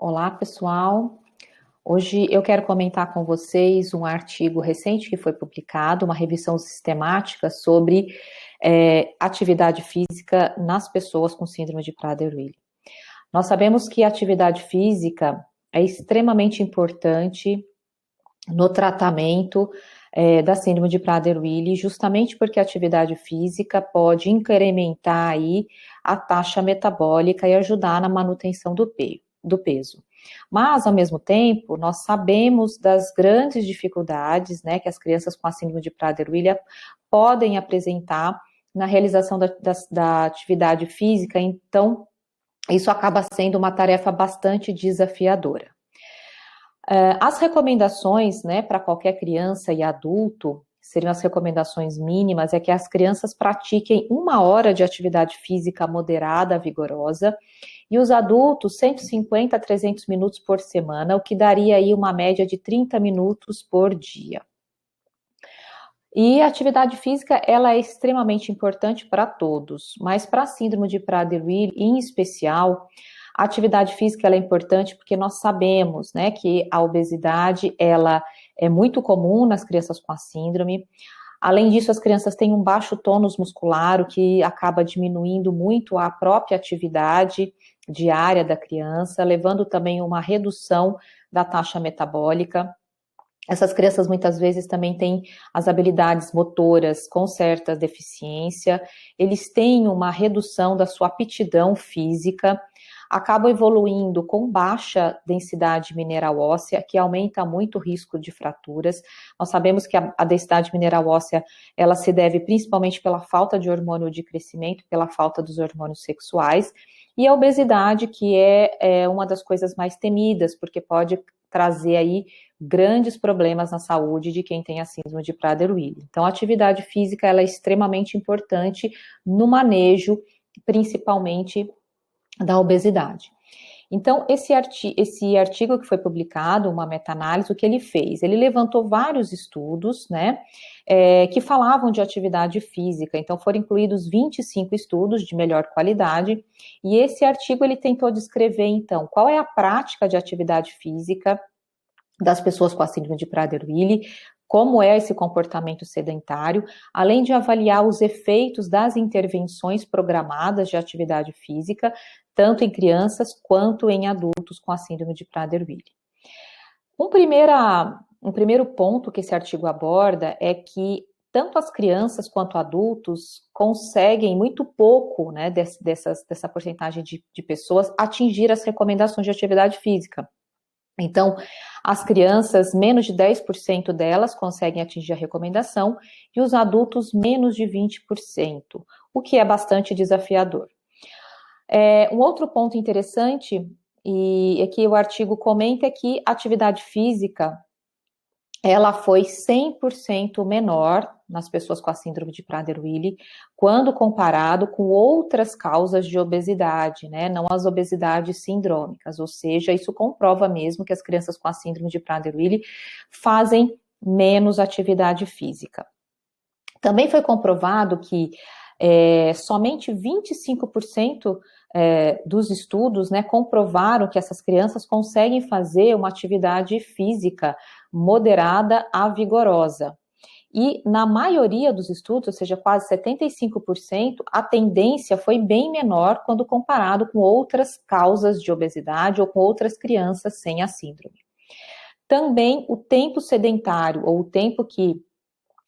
Olá, pessoal. Hoje eu quero comentar com vocês um artigo recente que foi publicado, uma revisão sistemática sobre atividade física nas pessoas com síndrome de Prader-Willi. Nós sabemos que a atividade física é extremamente importante no tratamento da síndrome de Prader-Willi, justamente porque a atividade física pode incrementar aí a taxa metabólica e ajudar na manutenção do peso. Mas, ao mesmo tempo, nós sabemos das grandes dificuldades, né, que as crianças com a síndrome de Prader-Willi podem apresentar na realização da atividade física, então isso acaba sendo uma tarefa bastante desafiadora. As recomendações, né, para qualquer criança e adulto, seriam as recomendações mínimas, é que as crianças pratiquem 1 hora de atividade física moderada, vigorosa, e os adultos 150 a 300 minutos por semana, o que daria aí uma média de 30 minutos por dia. E a atividade física, ela é extremamente importante para todos, mas para a síndrome de Prader-Willi, em especial, a atividade física ela é importante porque nós sabemos, né, que a obesidade ela é muito comum nas crianças com a síndrome. Além disso, as crianças têm um baixo tônus muscular, o que acaba diminuindo muito a própria atividade diária da criança, levando também uma redução da taxa metabólica. Essas crianças muitas vezes também têm as habilidades motoras com certa deficiência, eles têm uma redução da sua aptidão física, acabam evoluindo com baixa densidade mineral óssea, que aumenta muito o risco de fraturas. Nós sabemos que a densidade mineral óssea, ela se deve principalmente pela falta de hormônio de crescimento, pela falta dos hormônios sexuais, e a obesidade, que é uma das coisas mais temidas, porque pode trazer aí grandes problemas na saúde de quem tem a síndrome de Prader-Willi. Então, a atividade física, ela é extremamente importante no manejo, principalmente da obesidade. Então, esse artigo que foi publicado, uma meta-análise, o que ele fez? Ele levantou vários estudos, né, que falavam de atividade física, então foram incluídos 25 estudos de melhor qualidade, e esse artigo ele tentou descrever, então, qual é a prática de atividade física das pessoas com a síndrome de Prader-Willi, como é esse comportamento sedentário, além de avaliar os efeitos das intervenções programadas de atividade física, tanto em crianças quanto em adultos com a síndrome de Prader-Willi. Um primeiro ponto que esse artigo aborda é que tanto as crianças quanto adultos conseguem muito pouco, né, dessa porcentagem de pessoas atingir as recomendações de atividade física. Então, as crianças, menos de 10% delas conseguem atingir a recomendação e os adultos, menos de 20%, o que é bastante desafiador. Um outro ponto interessante, e que o artigo comenta, é que a atividade física, ela foi 100% menor nas pessoas com a síndrome de Prader-Willi, quando comparado com outras causas de obesidade, né, não as obesidades sindrômicas, ou seja, isso comprova mesmo que as crianças com a síndrome de Prader-Willi fazem menos atividade física. Também foi comprovado que somente 25% dos estudos, né, comprovaram que essas crianças conseguem fazer uma atividade física moderada a vigorosa. E na maioria dos estudos, ou seja, quase 75%, a tendência foi bem menor quando comparado com outras causas de obesidade ou com outras crianças sem a síndrome. Também o tempo sedentário, ou o tempo que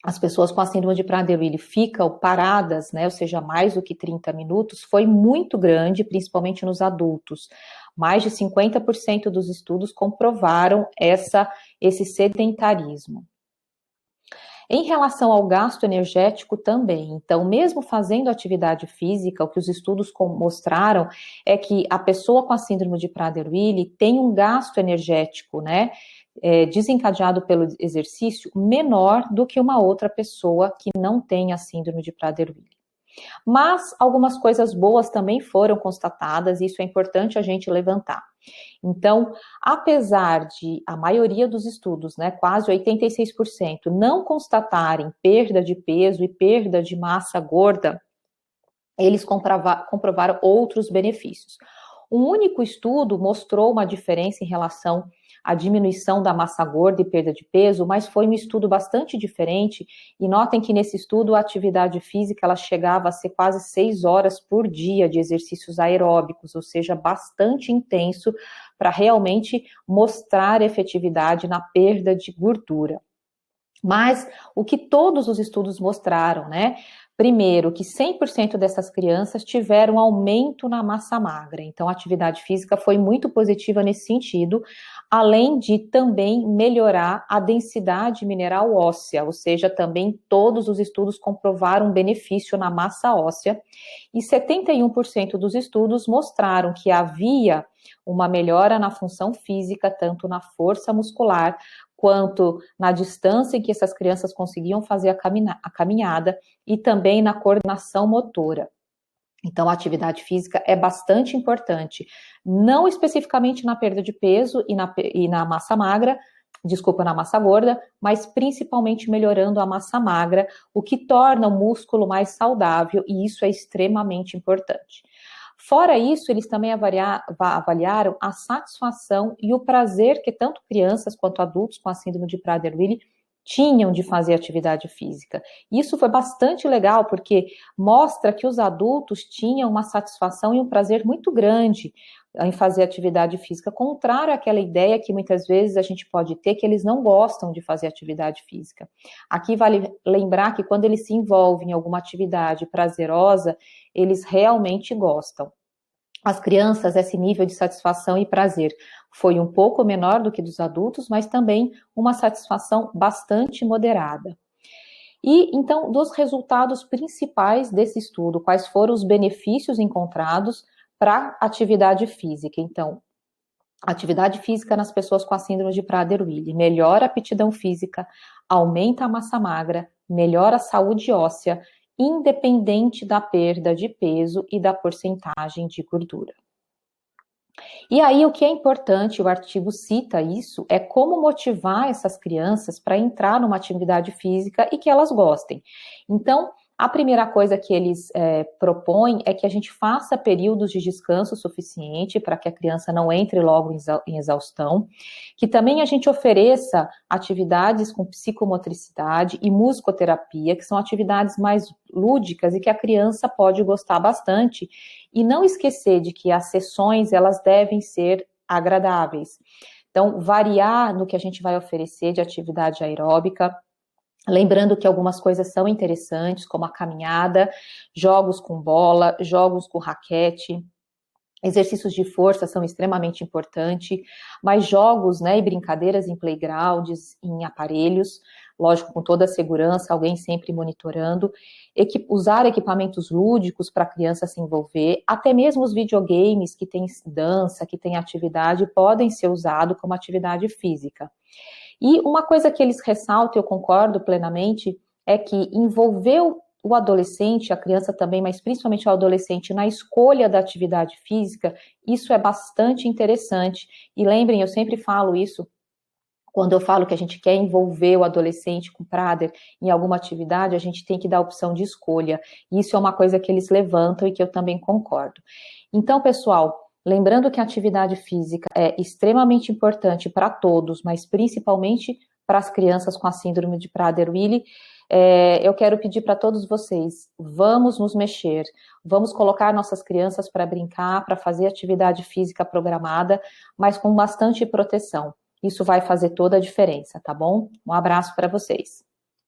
as pessoas com a síndrome de Prader-Willi ficam paradas, né, ou seja, mais do que 30 minutos, foi muito grande, principalmente nos adultos. Mais de 50% dos estudos comprovaram esse sedentarismo. Em relação ao gasto energético também, então, mesmo fazendo atividade física, o que os estudos mostraram é que a pessoa com a síndrome de Prader-Willi tem um gasto energético, né, desencadeado pelo exercício menor do que uma outra pessoa que não tem a síndrome de Prader-Willi. Mas algumas coisas boas também foram constatadas, e isso é importante a gente levantar. Então, apesar de a maioria dos estudos, né, quase 86%, não constatarem perda de peso e perda de massa gorda, eles comprovaram outros benefícios. Um único estudo mostrou uma diferença em relação à diminuição da massa gorda e perda de peso, mas foi um estudo bastante diferente, e notem que nesse estudo a atividade física ela chegava a ser quase 6 horas por dia de exercícios aeróbicos, ou seja, bastante intenso para realmente mostrar efetividade na perda de gordura. Mas o que todos os estudos mostraram, né? Primeiro, que 100% dessas crianças tiveram aumento na massa magra. Então, a atividade física foi muito positiva nesse sentido, além de também melhorar a densidade mineral óssea, ou seja, também todos os estudos comprovaram benefício na massa óssea, e 71% dos estudos mostraram que havia uma melhora na função física, tanto na força muscular, quanto na distância em que essas crianças conseguiam fazer a caminhada e também na coordenação motora. Então, a atividade física é bastante importante, não especificamente na perda de peso e na massa magra, na massa gorda, mas principalmente melhorando a massa magra, o que torna o músculo mais saudável, e isso é extremamente importante. Fora isso, eles também avaliaram a satisfação e o prazer que tanto crianças quanto adultos com a síndrome de Prader-Willi tinham de fazer atividade física. Isso foi bastante legal, porque mostra que os adultos tinham uma satisfação e um prazer muito grande em fazer atividade física, contrário àquela ideia que muitas vezes a gente pode ter, que eles não gostam de fazer atividade física. Aqui vale lembrar que quando eles se envolvem em alguma atividade prazerosa, eles realmente gostam. As crianças, esse nível de satisfação e prazer foi um pouco menor do que dos adultos, mas também uma satisfação bastante moderada. E, então, dos resultados principais desse estudo, quais foram os benefícios encontrados para atividade física? Então, atividade física nas pessoas com a síndrome de Prader-Willi melhora a aptidão física, aumenta a massa magra, melhora a saúde óssea, independente da perda de peso e da porcentagem de gordura. E aí, o que é importante, o artigo cita isso, é como motivar essas crianças para entrar numa atividade física e que elas gostem. Então, a primeira coisa que eles propõem é que a gente faça períodos de descanso suficiente para que a criança não entre logo em exaustão, que também a gente ofereça atividades com psicomotricidade e musicoterapia, que são atividades mais lúdicas e que a criança pode gostar bastante, e não esquecer de que as sessões elas devem ser agradáveis. Então, variar no que a gente vai oferecer de atividade aeróbica, lembrando que algumas coisas são interessantes, como a caminhada, jogos com bola, jogos com raquete, exercícios de força são extremamente importantes, mas jogos, né, e brincadeiras em playgrounds, em aparelhos, lógico, com toda a segurança, alguém sempre monitorando, usar equipamentos lúdicos para a criança se envolver, até mesmo os videogames que tem dança, que tem atividade, podem ser usados como atividade física. E uma coisa que eles ressaltam, eu concordo plenamente, é que envolver o adolescente, a criança também, mas principalmente o adolescente, na escolha da atividade física, isso é bastante interessante. E lembrem, eu sempre falo isso, quando eu falo que a gente quer envolver o adolescente com Prader em alguma atividade, a gente tem que dar a opção de escolha. Isso é uma coisa que eles levantam e que eu também concordo. Então, pessoal, lembrando que a atividade física é extremamente importante para todos, mas principalmente para as crianças com a síndrome de Prader-Willi, eu quero pedir para todos vocês, vamos nos mexer, vamos colocar nossas crianças para brincar, para fazer atividade física programada, mas com bastante proteção. Isso vai fazer toda a diferença, tá bom? Um abraço para vocês.